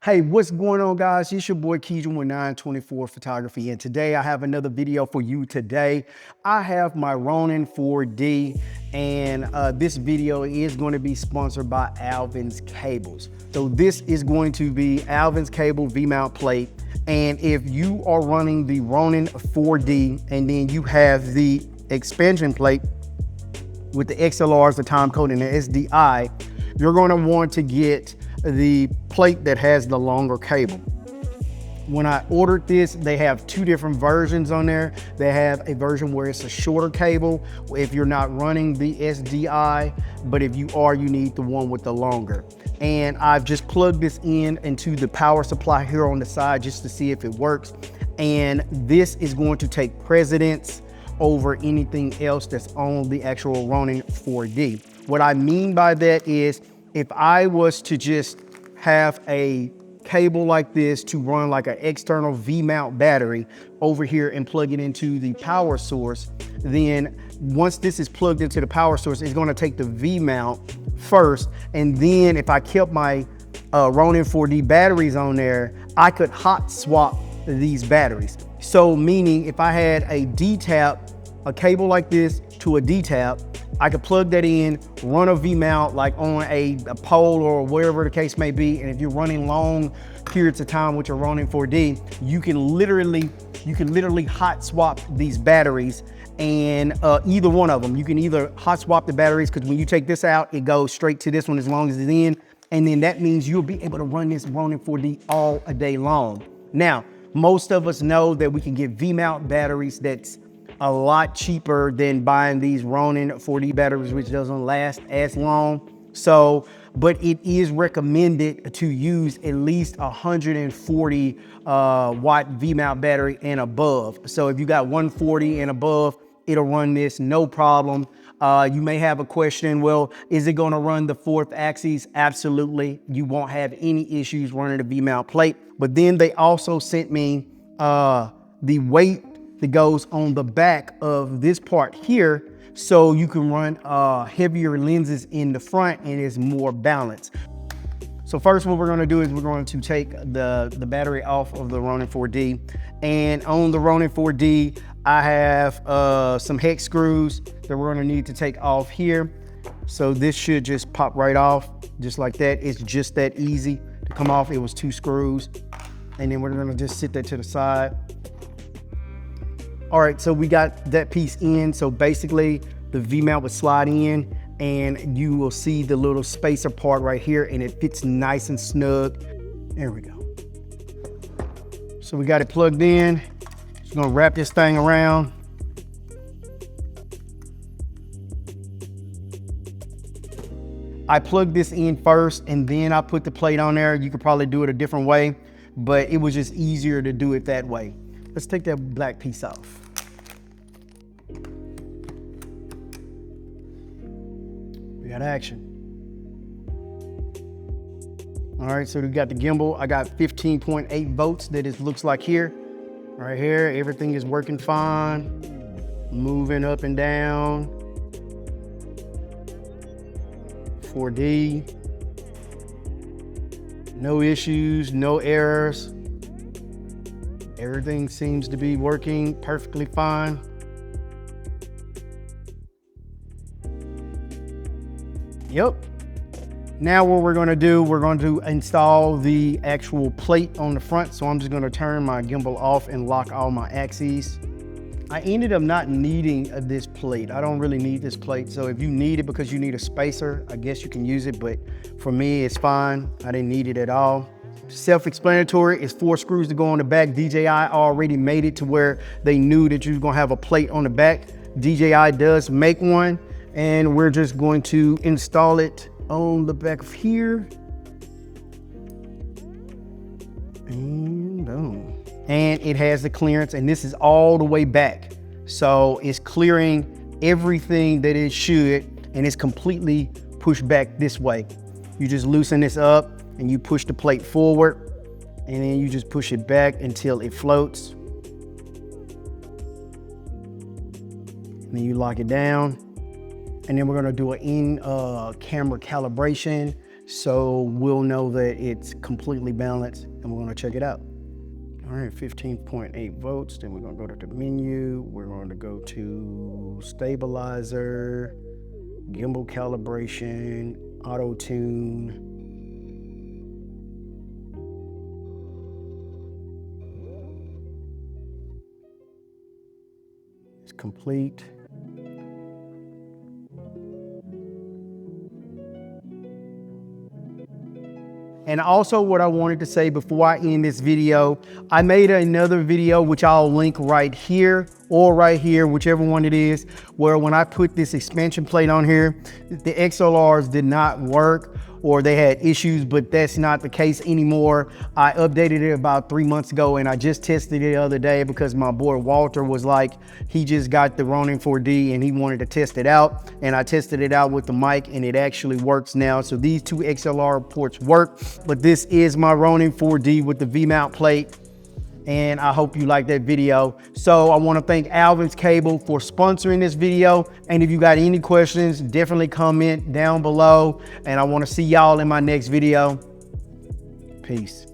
Hey, what's going on, guys? It's your boy Keegan with 924 Photography, and today I have another video for you. Today I have my Ronin 4D, and this video is going to be sponsored by Alvin'S cables. So this is going to be Alvin'S cable Vmount plate, and if you are running the Ronin 4D and then you have the expansion plate with the XLRs, the time code, and the SDI, you're going to want to get the plate that has the longer cable. When I ordered this, they have two different versions on there. They have a version where it's a shorter cable if you're not running the SDI, but if you are, you need the one with the longer. And I've just plugged this into the power supply here on the side just to see if it works. And this is going to take precedence over anything else that's on the actual Ronin 4D. What I mean by that is, if I was to just have a cable like this to run like an external Vmount battery over here and plug it into the power source, then once this is plugged into the power source, it's gonna take the Vmount first. And then if I kept my Ronin 4D batteries on there, I could hot swap these batteries. So meaning if I had a D-tap, a cable like this to a D-tap, I could plug that in, run a Vmount like on a pole or wherever the case may be. And if you're running long periods of time with your Ronin 4D, you can literally hot swap these batteries, and either one of them. You can either hot swap the batteries, because when you take this out, it goes straight to this one as long as it's in. And then that means you'll be able to run this Ronin 4D all a day long. Now, most of us know that we can get Vmount batteries that's a lot cheaper than buying these Ronin 4D batteries, which doesn't last as long. So, but it is recommended to use at least 140 watt Vmount battery and above. So if you got 140 and above, it'll run this no problem. You may have a question, well, is it gonna run the fourth axis? Absolutely. You won't have any issues running the Vmount plate. But then they also sent me the weight that goes on the back of this part here, so you can run heavier lenses in the front and it's more balanced. So first, what we're going to do is we're going to take the battery off of the Ronin 4D. And on the Ronin 4D, I have some hex screws that we're going to need to take off here. So this should just pop right off just like that. It's just that easy to come off. It was 2 screws. And then we're going to just sit that to the side. All right, so we got that piece in. So basically the Vmount would slide in and you will see the little spacer part right here, and it fits nice and snug. There we go. So we got it plugged in. Just gonna wrap this thing around. I plugged this in first and then I put the plate on there. You could probably do it a different way, but it was just easier to do it that way. Let's take that black piece off. We got action. All right, so we got the gimbal. I got 15.8 volts that it looks like here. Right here, everything is working fine. Moving up and down. 4D. No issues, no errors. Everything seems to be working perfectly fine. Yep. Now what we're gonna do, we're going to install the actual plate on the front. So I'm just gonna turn my gimbal off and lock all my axes. I ended up not needing this plate. I don't really need this plate. So if you need it because you need a spacer, I guess you can use it, but for me, it's fine. I didn't need it at all. Self-explanatory. It's 4 screws to go on the back. DJI already made it to where they knew that you was gonna have a plate on the back. DJI does make one, and we're just going to install it on the back of here. And boom. And it has the clearance, and this is all the way back. So it's clearing everything that it should, and it's completely pushed back this way. You just loosen this up and you push the plate forward, and then you just push it back until it floats. And then you lock it down. And then we're gonna do an in-camera calibration So we'll know that it's completely balanced, and we're gonna check it out. All right, 15.8 volts. Then we're gonna go to the menu. We're going to go to stabilizer, gimbal calibration, auto tune. It's complete. And also what I wanted to say before I end this video, I made another video, which I'll link right here or right here, whichever one it is, where when I put this expansion plate on here, the XLRs did not work or they had issues, but that's not the case anymore. I updated it about 3 months ago and I just tested it the other day because my boy Walter was like, he just got the Ronin 4D and he wanted to test it out. And I tested it out with the mic and it actually works now. So these two XLR ports work, but this is my Ronin 4D with the Vmount plate. And I hope you like that video. So I want to thank Alvin'S Cable for sponsoring this video. And if you got any questions, definitely comment down below. And I want to see y'all in my next video. Peace.